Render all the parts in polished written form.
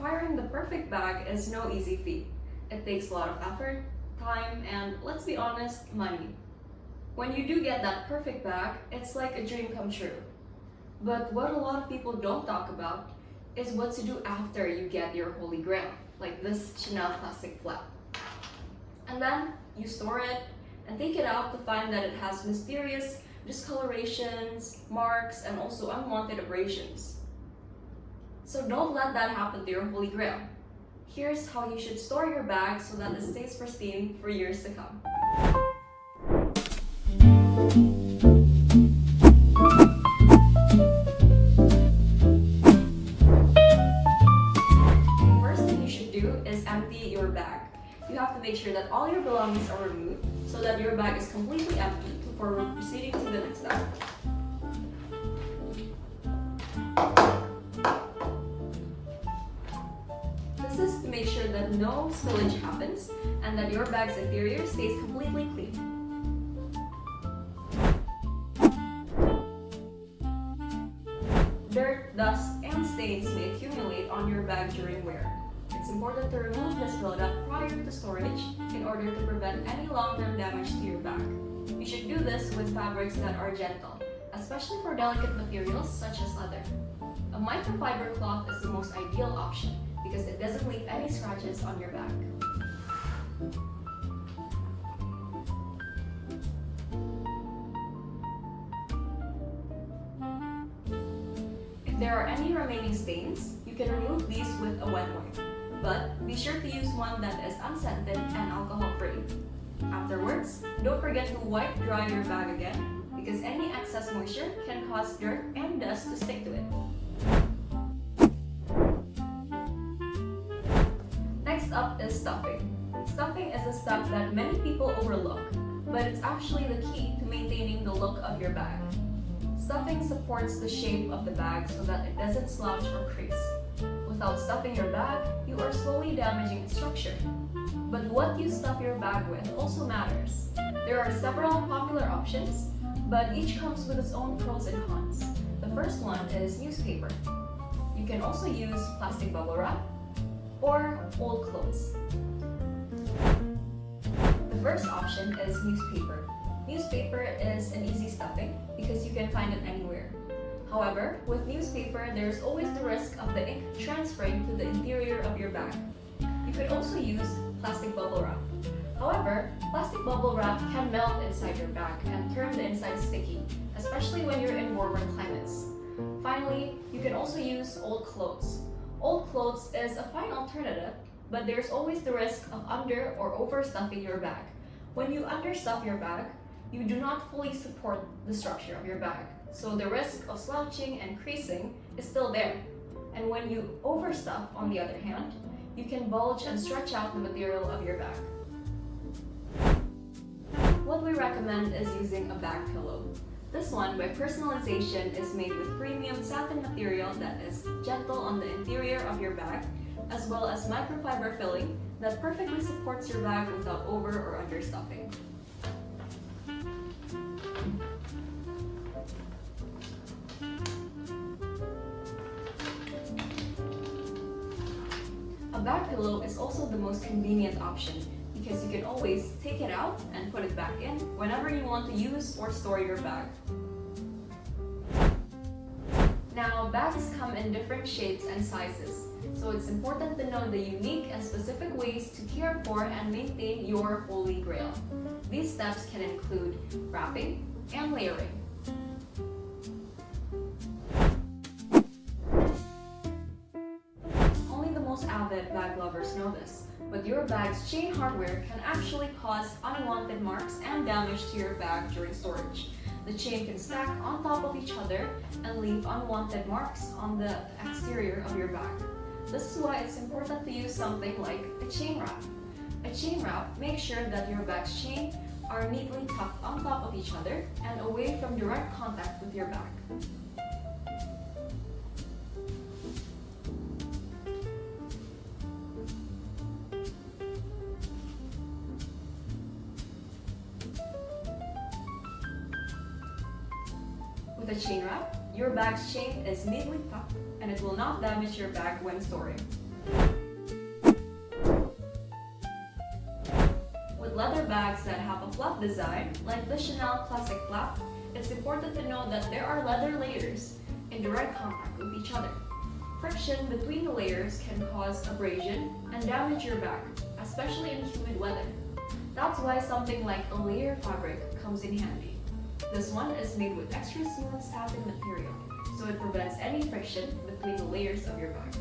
acquiring the perfect bag is no easy feat. It takes a lot of effort, time, and let's be honest, money. When you do get that perfect bag, it's like a dream come true. But what a lot of people don't talk about is what to do after you get your holy grail, like this Chanel plastic flap. And then you store it and take it out to find that it has mysterious discolorations, marks, and also unwanted abrasions. So don't let that happen to your holy grail. Here's how you should store your bag so that it stays pristine for years to come. First thing you should do is empty your bag. You have to make sure that all your belongings are removed so that your bag is completely empty before proceeding to the next step. This is to make sure that no spillage happens and that your bag's interior stays completely clean. Dirt, dust, and stains may accumulate on your bag during wear. It's important to remove this buildup prior to storage in order to prevent any long-term damage to your bag. You should do this with fabrics that are gentle, especially for delicate materials such as leather. A microfiber cloth is the most ideal option because it doesn't leave any scratches on your bag. If there are any remaining stains, you can remove these with a wet wipe. But be sure to use one that is unscented and alcohol-free. Afterwards, don't forget to wipe dry your bag again because any excess moisture can cause dirt and dust to stick to it. Next up is stuffing. Stuffing is a step that many people overlook, but it's actually the key to maintaining the look of your bag. Stuffing supports the shape of the bag so that it doesn't slouch or crease. Without stuffing your bag, you are slowly damaging its structure. But what you stuff your bag with also matters. There are several popular options, but each comes with its own pros and cons. The first one is newspaper. You can also use plastic bubble wrap or old clothes. The first option is newspaper. Newspaper is an easy stuffing because you can find it anywhere. However, with newspaper, there's always the risk of the ink transferring to the interior of your bag. You could also use plastic bubble wrap. However, plastic bubble wrap can melt inside your bag and turn the inside sticky, especially when you're in warmer climates. Finally, you can also use old clothes. Old clothes is a fine alternative, but there's always the risk of under or overstuffing your bag. When you understuff your bag, you do not fully support the structure of your bag, so the risk of slouching and creasing is still there. And when you overstuff, on the other hand, you can bulge and stretch out the material of your bag. What we recommend is using a bag pillow. This one, by personalization, is made with premium satin material that is gentle on the interior of your bag, as well as microfiber filling that perfectly supports your bag without over or understuffing. A bag pillow is also the most convenient option because you can always take it out and put it back in whenever you want to use or store your bag. Now, bags come in different shapes and sizes, so it's important to know the unique and specific ways to care for and maintain your holy grail. These steps can include wrapping and layering. Only the most avid bag lovers know this, but your bag's chain hardware can actually cause unwanted marks and damage to your bag during storage. The chain can stack on top of each other and leave unwanted marks on the exterior of your bag. This is why it's important to use something like a chain wrap. A chain wrap makes sure that your bag's chain are neatly tucked on top of each other and away from direct contact with your bag. With a chain wrap, your bag's chain is neatly tucked and it will not damage your bag when storing. With leather bags that have a flap design, like the Chanel Classic Flap, it's important to know that there are leather layers in direct contact with each other. Friction between the layers can cause abrasion and damage your bag, especially in humid weather. That's why something like a layer fabric comes in handy. This one is made with extra smooth satin material, so it prevents any friction between the layers of your bag.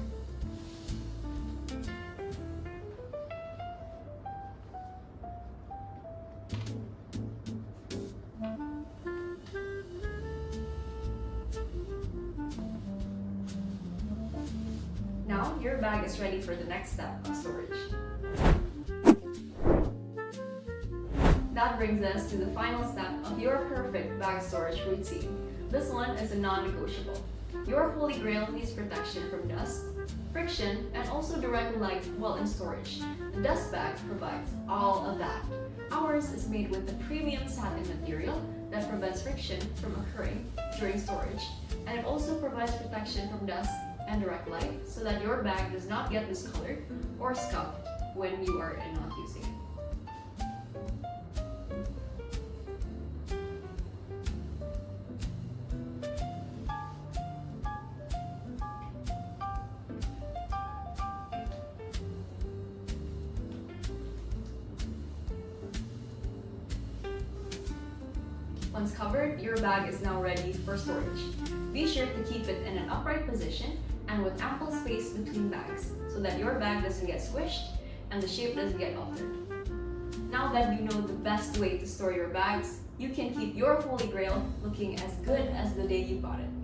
Now, your bag is ready for the next step of storage. That brings us to the final step of your perfect bag storage routine. This one is a non-negotiable. Your Holy Grail needs protection from dust, friction, and also direct light while in storage. The dust bag provides all of that. Ours is made with the premium satin material that prevents friction from occurring during storage, and it also provides protection from dust and direct light so that your bag does not get discolored or scuffed when you are not using it. Once covered, your bag is now ready for storage. Be sure to keep it in an upright position and with ample space between bags so that your bag doesn't get squished and the shape doesn't get altered. Now that you know the best way to store your bags, you can keep your Holy Grail looking as good as the day you bought it.